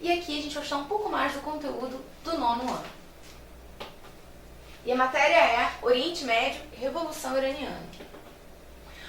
e aqui a gente vai estudar um pouco mais do conteúdo do 9º ano. E a matéria é Oriente Médio e Revolução Iraniana.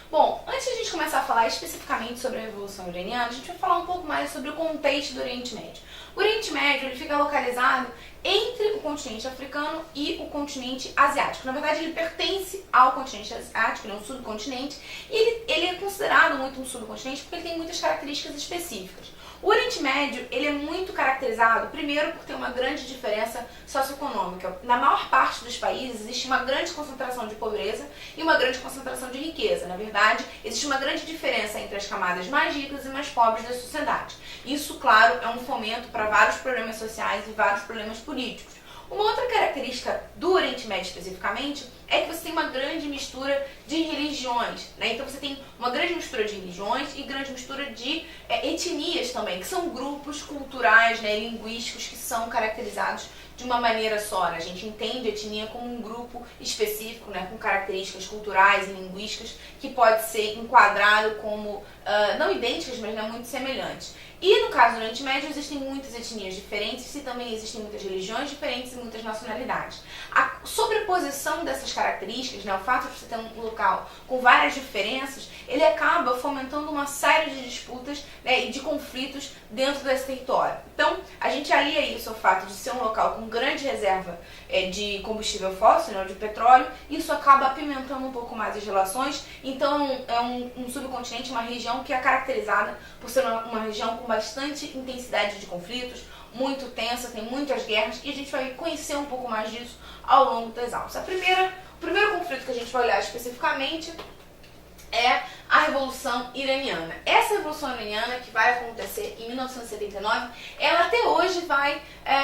Bom, antes de a gente começar a falar especificamente sobre a Revolução Iraniana, a gente vai falar um pouco mais sobre o contexto do Oriente Médio. O Oriente Médio ele fica localizado entre o continente africano e o continente asiático. Na verdade, ele pertence ao continente asiático, ele é um subcontinente, e ele é considerado muito um subcontinente porque ele tem muitas características específicas. O Oriente Médio ele é muito caracterizado, primeiro, por ter uma grande diferença socioeconômica. Na maior parte dos países existe uma grande concentração de pobreza e uma grande concentração de riqueza. Na verdade, existe uma grande diferença entre as camadas mais ricas e mais pobres da sociedade. Isso, claro, é um fomento para vários problemas sociais e vários problemas políticos. Uma outra característica do Oriente Médio especificamente é que você tem uma grande mistura de religiões, né? Então você tem uma grande mistura de religiões e grande mistura de etnias também, que são grupos culturais, né, linguísticos que são caracterizados de uma maneira só, né? A gente entende a etnia como um grupo específico, né, com características culturais e linguísticas que pode ser enquadrado como não idênticas, mas não muito semelhantes. E no caso do Oriente Médio existem muitas etnias diferentes e também existem muitas religiões diferentes e muitas nacionalidades. A sobreposição dessas características, né, o fato de você ter um local com várias diferenças, ele acaba fomentando uma série de disputas, né, e de conflitos dentro desse território. Então, a gente alia isso ao fato de ser um local com grande reserva de combustível fóssil, né, de petróleo, isso acaba apimentando um pouco mais as relações. Então, é um subcontinente, uma região que é caracterizada por ser uma região com bastante intensidade de conflitos, muito tensa, tem muitas guerras, e a gente vai conhecer um pouco mais disso ao longo das aulas. O primeiro conflito que a gente vai olhar especificamente é a Revolução Iraniana. Essa Revolução Iraniana, que vai acontecer em 1979, ela até hoje vai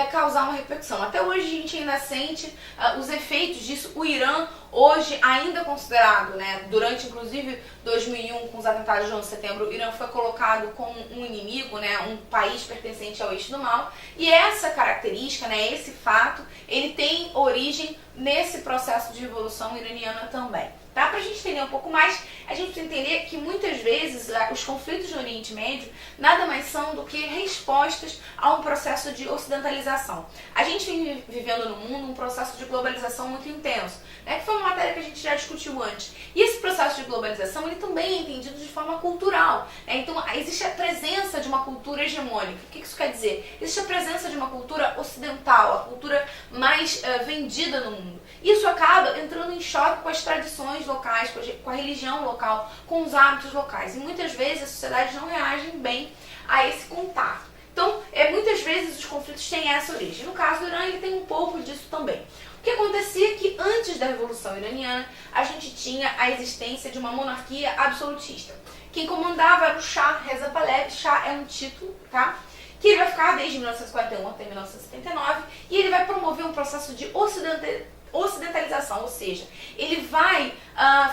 causar uma repercussão. Até hoje a gente ainda sente os efeitos disso. O Irã, hoje ainda considerado, né, durante inclusive 2001, com os atentados de 11 de setembro, o Irã foi colocado como um inimigo, né, um país pertencente ao eixo do mal. E essa característica, né, esse fato, ele tem origem nesse processo de revolução iraniana também. Tá? Para a gente entender um pouco mais, a gente precisa entender que muitas vezes os conflitos no Oriente Médio nada mais são do que respostas a um processo de ocidentalização. A gente vem vivendo no mundo um processo de globalização muito intenso, né, que foi uma matéria que a gente já discutiu antes. E esse processo de globalização ele também é entendido de forma cultural, né? Então existe a presença de uma cultura hegemônica. O que isso quer dizer? Existe a presença de uma cultura ocidental, a cultura mais vendida no mundo. Isso acaba entrando em choque com as tradições locais, com a religião local, com os hábitos locais. E muitas vezes as sociedades não reagem bem a esse contato. Então, muitas vezes os conflitos têm essa origem. No caso do Irã, ele tem um pouco disso também. O que acontecia é que antes da Revolução Iraniana, a gente tinha a existência de uma monarquia absolutista. Quem comandava era o Shah Reza Pahlavi. Shah é um título, tá? Que ele vai ficar desde 1941 até 1979 e ele vai promover um processo de ocidentalização, ou seja, ele vai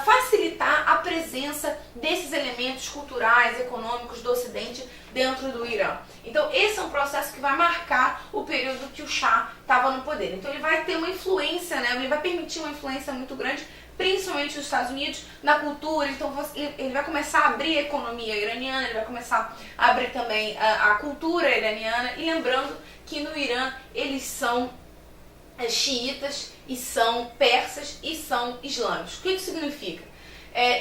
facilitar a presença desses elementos culturais, econômicos do Ocidente dentro do Irã. Então esse é um processo que vai marcar o período que o Shah estava no poder. Então ele vai ter uma influência, né, ele vai permitir uma influência muito grande, principalmente nos Estados Unidos, na cultura. Então ele vai começar a abrir a economia iraniana, ele vai começar a abrir também a cultura iraniana, e lembrando que no Irã eles são xiitas e são persas e são islâmicos. O que isso significa?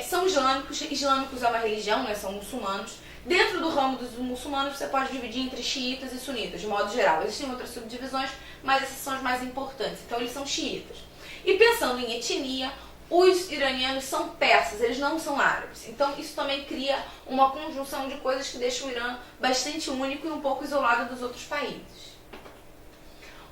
São islâmicos é uma religião, né, são muçulmanos. Dentro do ramo dos muçulmanos você pode dividir entre xiitas e sunitas, de modo geral. Existem outras subdivisões, mas essas são as mais importantes. Então eles são xiitas. E pensando em etnia, os iranianos são persas, eles não são árabes. Então isso também cria uma conjunção de coisas que deixa o Irã bastante único e um pouco isolado dos outros países.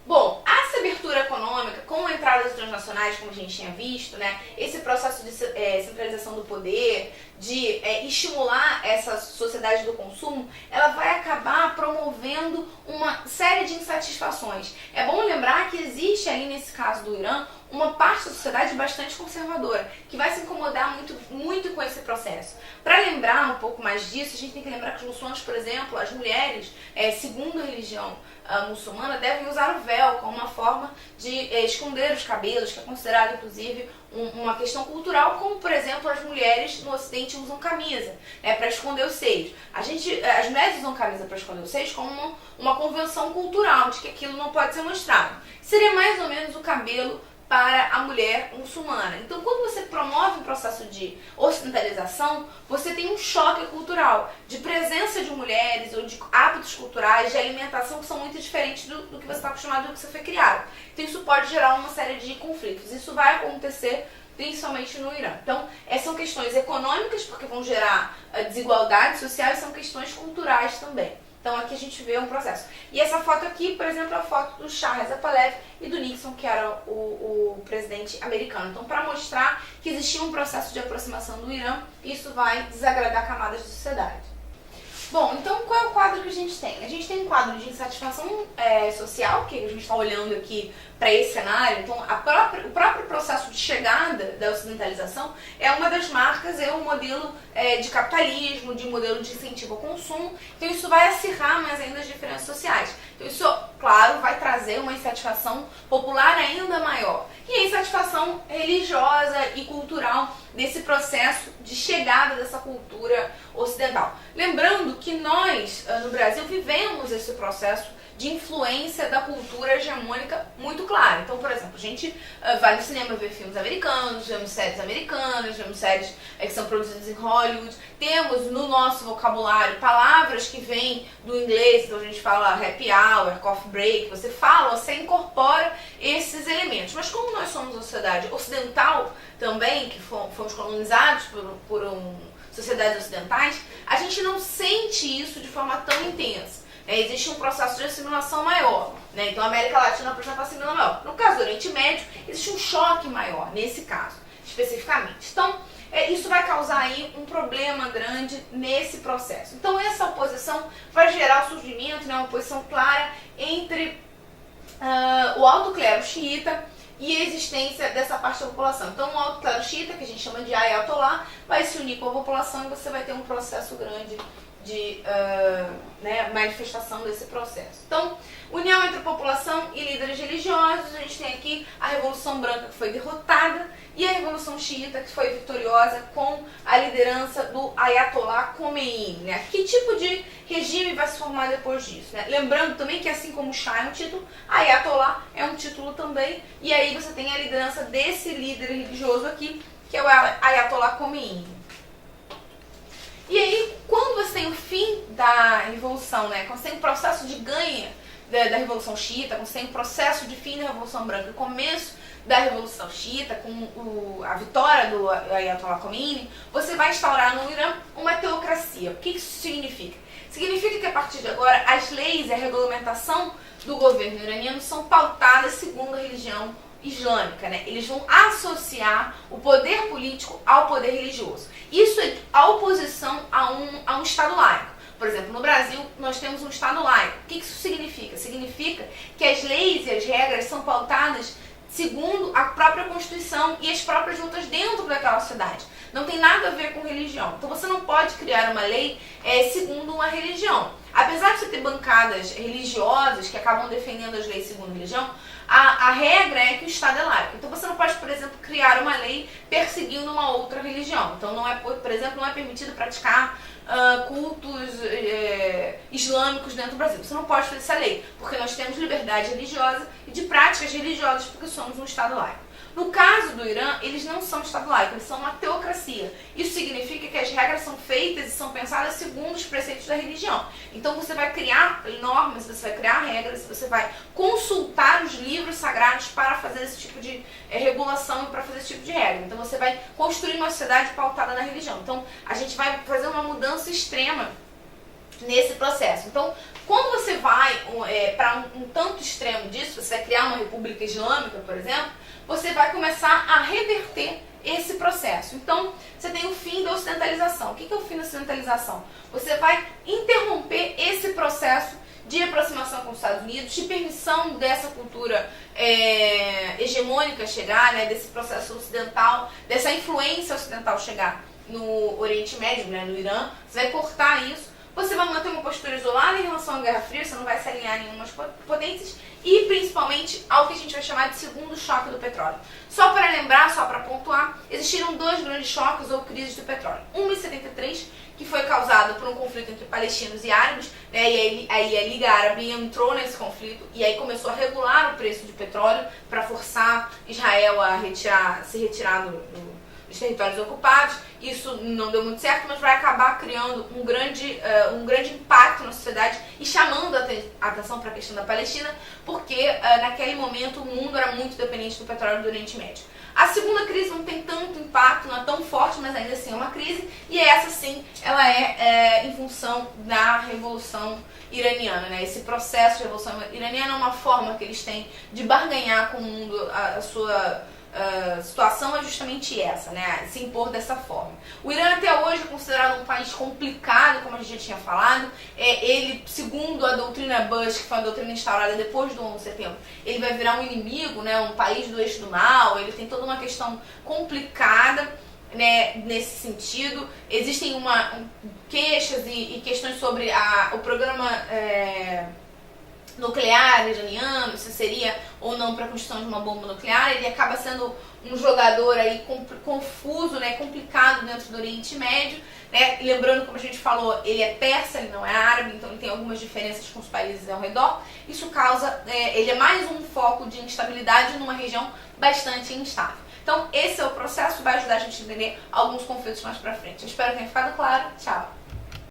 Bom, essa abertura econômica, com entradas transnacionais, como a gente tinha visto, né, esse processo de centralização do poder, de estimular essa sociedade do consumo, ela vai acabar promovendo uma série de insatisfações. É bom lembrar que existe ali, nesse caso do Irã, uma parte da sociedade bastante conservadora, que vai se incomodar muito com esse processo. Para lembrar um pouco mais disso, a gente tem que lembrar que os muçulmanos, por exemplo, as mulheres, segundo a religião muçulmana, devem usar o véu como uma forma de esconder os cabelos, que é considerado, inclusive, uma questão cultural, como, por exemplo, as mulheres no Ocidente usam camisa, para esconder os seios. As mulheres usam camisa para esconder os seios como uma convenção cultural de que aquilo não pode ser mostrado. Seria mais ou menos o cabelo para a mulher muçulmana. Então, quando você promove um processo de ocidentalização, você tem um choque cultural, de presença de mulheres ou de hábitos culturais, de alimentação que são muito diferentes do que você está acostumado, do que você foi criado. Então, isso pode gerar uma série de conflitos. Isso vai acontecer principalmente no Irã. Então, essas são questões econômicas, porque vão gerar desigualdade social, e são questões culturais também. Então aqui a gente vê um processo. E essa foto aqui, por exemplo, é a foto do Shah Reza Pahlavi e do Nixon, que era o presidente americano. Então, para mostrar que existia um processo de aproximação do Irã, isso vai desagradar camadas da sociedade. Bom, então qual é o quadro que a gente tem? A gente tem um quadro de insatisfação social, que a gente está olhando aqui para esse cenário. Então, o próprio processo de chegada da ocidentalização é uma das marcas, é um modelo de capitalismo, de modelo de incentivo ao consumo. Então, isso vai acirrar mais ainda as diferenças sociais. Então, isso, claro, vai trazer uma insatisfação popular ainda maior. E a insatisfação religiosa e cultural desse processo de chegada dessa cultura ocidental. Lembrando que nós, no Brasil, vivemos esse processo de influência da cultura hegemônica muito clara. Então, por exemplo, a gente vai no cinema ver filmes americanos, vemos séries americanas, vemos séries que são produzidas em Hollywood. Temos no nosso vocabulário palavras que vêm do inglês, então a gente fala happy hour, coffee break, você fala, você incorpora esses elementos. Mas como nós somos uma sociedade ocidental também, que fomos colonizados por sociedades ocidentais, a gente não sente isso de forma tão intensa. Existe um processo de assimilação maior, Então a América Latina, por exemplo, assimila maior. No caso do Oriente Médio, existe um choque maior, nesse caso, especificamente. Então, isso vai causar aí um problema grande nesse processo. Então essa oposição vai gerar o surgimento, uma oposição clara entre o alto clero xiita e a existência dessa parte da população. Então o alto clero xiita, que a gente chama de ayatollah, vai se unir com a população e você vai ter um processo grande de manifestação desse processo. Então, união entre a população e líderes religiosos. A gente tem aqui a Revolução Branca, que foi derrotada, e a Revolução Xiita, que foi vitoriosa com a liderança do Ayatollah Khomeini. Que tipo de regime vai se formar depois disso? Lembrando também que, assim como Shah é um título, Ayatollah é um título também, e aí você tem a liderança desse líder religioso aqui, que é o Ayatollah Khomeini. E aí, quando você tem o fim da Revolução, quando você tem o processo de ganho da Revolução Xiita, quando você tem o processo de fim da Revolução Branca, o começo da Revolução Xiita, com a vitória do Ayatollah Khomeini, você vai instaurar no Irã uma teocracia. O que isso significa? Significa que a partir de agora as leis e a regulamentação do governo iraniano são pautadas segundo a religião islâmica, Eles vão associar o poder político ao poder religioso. Isso é a oposição a um Estado laico. Por exemplo, no Brasil, nós temos um Estado laico. O que isso significa? Significa que as leis e as regras são pautadas segundo a própria Constituição e as próprias lutas dentro daquela sociedade. Não tem nada a ver com religião. Então você não pode criar uma lei segundo uma religião. Apesar de você ter bancadas religiosas que acabam defendendo as leis segundo a religião, a regra é que o Estado é laico. Então você não pode, por exemplo, criar uma lei perseguindo uma outra religião. Então, por exemplo, não é permitido praticar cultos islâmicos dentro do Brasil. Você não pode fazer essa lei, porque nós temos liberdade religiosa e de práticas religiosas, porque somos um Estado laico. No caso do Irã, eles não são Estado laico, eles são uma teocracia. Isso significa que as regras são feitas e são pensadas segundo os preceitos da religião. Então você vai criar normas, você vai criar regras, você vai consultar os livros sagrados para fazer esse tipo de regulação e para fazer esse tipo de regra. Então você vai construir uma sociedade pautada na religião. Então a gente vai fazer uma mudança extrema nesse processo. Então, quando você vai para um tanto extremo disso, você vai criar uma república islâmica, por exemplo, você vai começar a reverter esse processo. Então, você tem o fim da ocidentalização. O que é o fim da ocidentalização? Você vai interromper esse processo de aproximação com os Estados Unidos, de permissão dessa cultura hegemônica chegar, né, desse processo ocidental, dessa influência ocidental chegar no Oriente Médio, né, no Irã. Você vai cortar isso, você vai manter uma postura isolada em relação à Guerra Fria, você não vai se alinhar a nenhuma potências e principalmente ao que a gente vai chamar de segundo choque do petróleo. Só para lembrar, só para pontuar, existiram dois grandes choques ou crises do petróleo. Uma em 73, que foi causada por um conflito entre palestinos e árabes, né, e aí a Liga Árabe entrou nesse conflito e aí começou a regular o preço de petróleo para forçar Israel a se retirar dos territórios ocupados. Isso não deu muito certo, mas vai acabar criando um grande impacto na sociedade e chamando a atenção para a questão da Palestina, porque naquele momento o mundo era muito dependente do petróleo do Oriente Médio. A segunda crise não tem tanto impacto, não é tão forte, mas ainda assim é uma crise, e essa sim, ela é em função da Revolução Iraniana, né? Esse processo de Revolução Iraniana é uma forma que eles têm de barganhar com o mundo a sua situação é justamente essa, né? Se impor dessa forma. O Irã até hoje é considerado um país complicado, como a gente já tinha falado. Ele, segundo a doutrina Bush, que foi uma doutrina instaurada depois do 11 de setembro, ele vai virar um inimigo, né? Um país do eixo do mal. Ele tem toda uma questão complicada, né, nesse sentido. Existem queixas e questões sobre o programa nuclear iraniano, se seria ou não para a construção de uma bomba nuclear. Ele acaba sendo um jogador aí confuso, né, complicado dentro do Oriente Médio, né? Lembrando, como a gente falou, ele é persa, ele não é árabe, então ele tem algumas diferenças com os países ao redor. Isso causa, ele é mais um foco de instabilidade numa região bastante instável. Então esse é o processo, vai ajudar a gente a entender alguns conflitos mais pra frente. Eu espero que tenha ficado claro. Tchau!